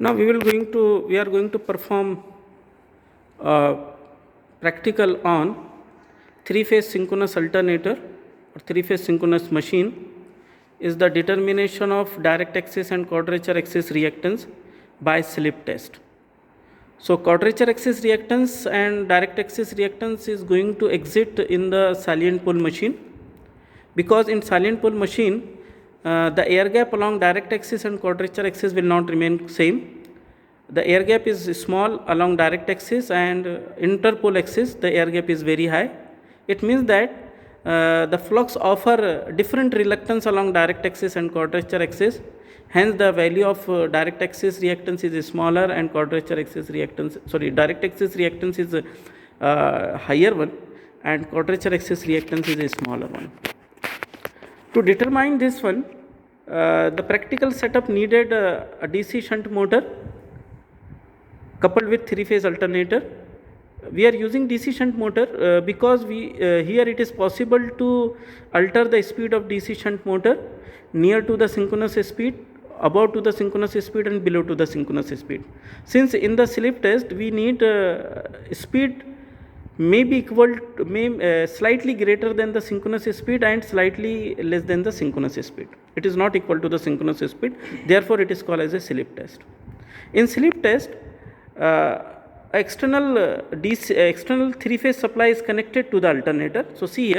Now we are going to perform practical on three-phase synchronous alternator or three-phase synchronous machine is the determination of direct axis and quadrature axis reactance by slip test. So quadrature axis reactance and direct axis reactance is going to exist in the salient pole machine, because in salient pole machine the air gap along direct axis and quadrature axis will not remain same. The air gap is small along direct axis, and interpole axis the air gap is very high. It means that the flux offer different reluctance along direct axis and quadrature axis. Hence the value of direct axis reactance is smaller and quadrature axis reactance, direct axis reactance is higher one and quadrature axis reactance is a smaller one. To determine this one, the practical setup needed a DC shunt motor coupled with three-phase alternator. We are using DC shunt motor because here it is possible to alter the speed of DC shunt motor near to the synchronous speed, above to the synchronous speed and below to the synchronous speed. Since in the slip test we need speed may be equal to, slightly greater than the synchronous speed and slightly less than the synchronous speed. It is not equal to the synchronous speed, therefore it is called as a slip test. In slip test, external three-phase supply is connected to the alternator. So see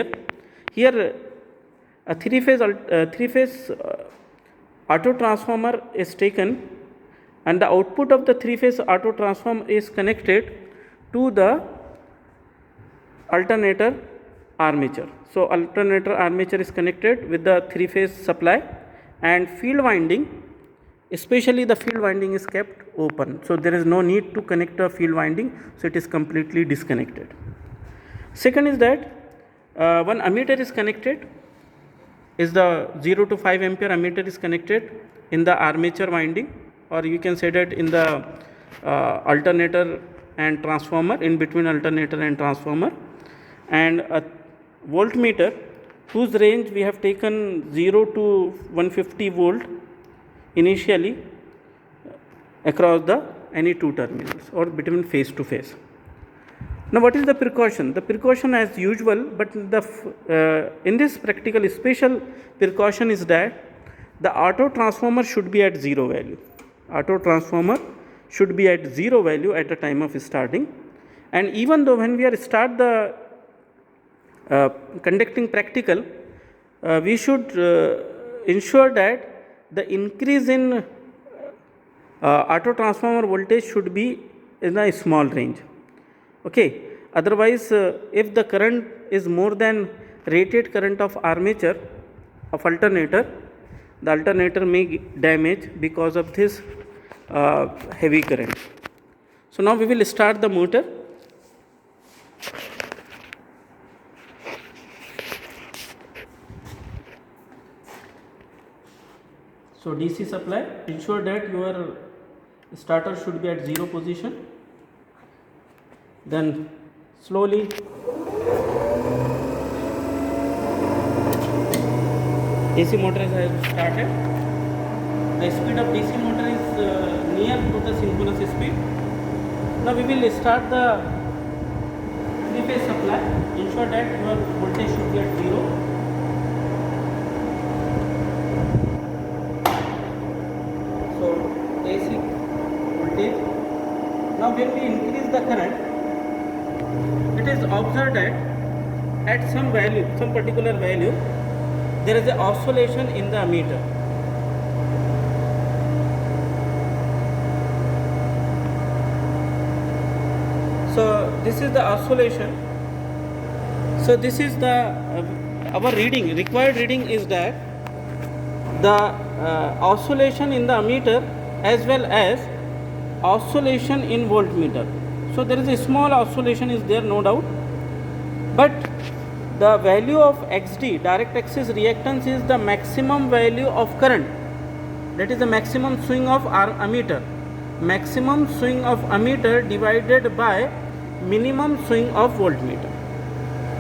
here a three-phase auto transformer is taken, and the output of the three-phase auto transformer is connected to the alternator armature. So alternator armature is connected with the three-phase supply, and field winding, especially the field winding, is kept open. So there is no need to connect a field winding, so it is completely disconnected. Second is that one ammeter is connected, is the 0 to 5 ampere ammeter is connected in the armature winding, or you can say that in the alternator and transformer, in between alternator and transformer, and a voltmeter whose range we have taken 0 to 150 volt initially across the any two terminals or between phase to phase. Now what is the precaution? The precaution as usual, but in this practical special precaution is that the auto transformer should be at zero value. Auto transformer should be at zero value at the time of starting, and even though when we are start the conducting practical, we should ensure that the increase in auto transformer voltage should be in a small range. Okay, otherwise if the current is more than rated current of armature of alternator, the alternator may damage because of this heavy current. So now we will start the motor. So DC supply, ensure that your starter should be at zero position. Then slowly DC motor has started. The speed of DC motor is near to the synchronous speed. Now we will start the three-phase supply. Ensure that your voltage should be at zero. AC voltage. Now when we increase the current, it is observed that at some value, some particular value, there is an oscillation in the ammeter. So this is the oscillation. So this is the our reading, required reading is that the oscillation in the ammeter as well as oscillation in voltmeter. So there is a small oscillation is there, no doubt, but the value of XD, direct axis reactance, is the maximum value of current, that is the maximum swing of ammeter, maximum swing of ammeter divided by minimum swing of voltmeter.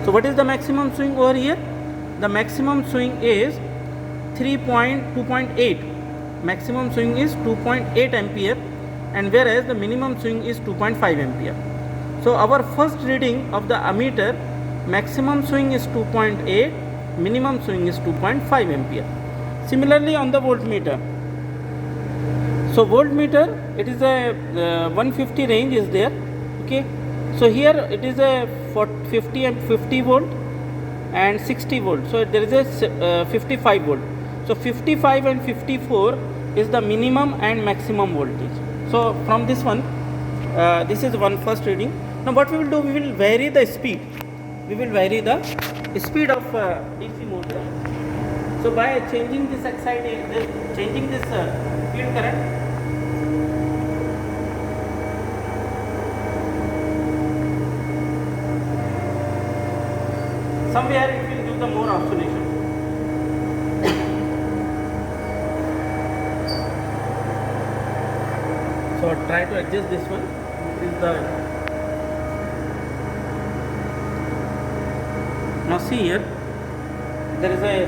So what is the maximum swing over here? The maximum swing is 2.8. Maximum swing is 2.8 ampere and whereas the minimum swing is 2.5 ampere. So our first reading of the ammeter, maximum swing is 2.8, minimum swing is 2.5 ampere. Similarly on the voltmeter, so voltmeter, it is a 150 range is there, okay. So here it is a 50 and 50 volt and 60 volt, so there is a 55 volt. So 55 and 54 is the minimum and maximum voltage. So from this one, this is one first reading. Now what we will do, we will vary the speed. We will vary the speed of DC motor. So by changing this changing this field current, somewhere it will give the more oscillation. So try to adjust this one. This is the, now see here, there is a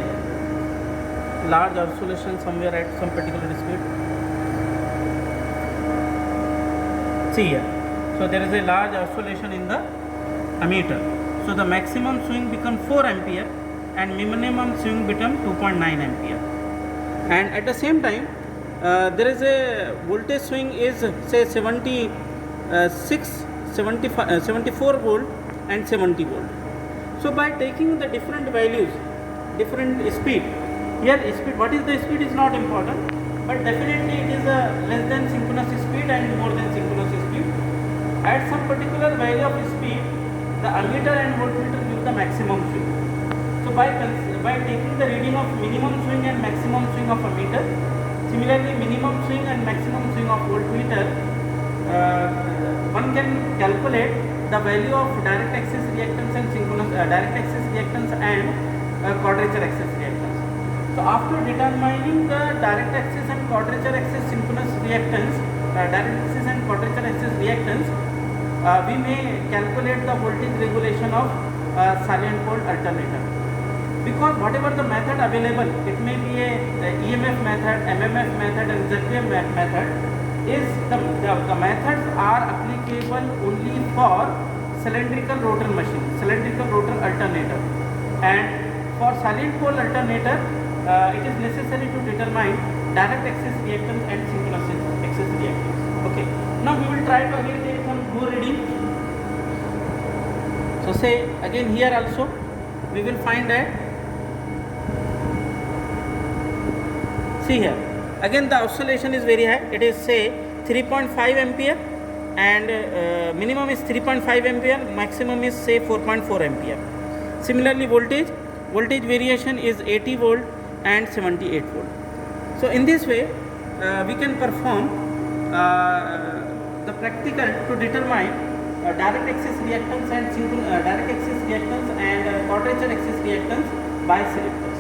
large oscillation somewhere at some particular speed. See here, so there is a large oscillation in the ammeter. So the maximum swing become 4 ampere and minimum swing become 2.9 ampere. And at the same time, there is a voltage swing is say 74 volt and 70 volt. So by taking the different values, different speed, here speed, what is the speed is not important, but definitely it is less than synchronous speed and more than synchronous speed. At some particular value of speed, the ammeter and voltmeter give the maximum swing. So by taking the reading of minimum swing and maximum swing of ammeter, similarly minimum swing and maximum swing of voltmeter, one can calculate the value of direct axis reactance and synchronous direct axis reactance and quadrature axis reactance. So after determining the direct axis and quadrature axis synchronous reactance, direct axis and quadrature axis reactance, we may calculate the voltage regulation of silent pole alternator. Because whatever the method available, it may be a EMF method, MMF method and ZVM method, is the methods are applicable only for cylindrical rotor machine, cylindrical rotor alternator. And for silent pole alternator, it is necessary to determine direct axis reactance and synchronous axis reactance. Okay. Now we will try to again take some more reading. So say again here also we will find that, see here, again the oscillation is very high. It is say 3.5 ampere and minimum is 3.5 ampere, maximum is say 4.4 ampere. Similarly voltage variation is 80 volt and 78 volt. So in this way we can perform the practical to determine direct axis reactance and quadrature axis reactance by selector.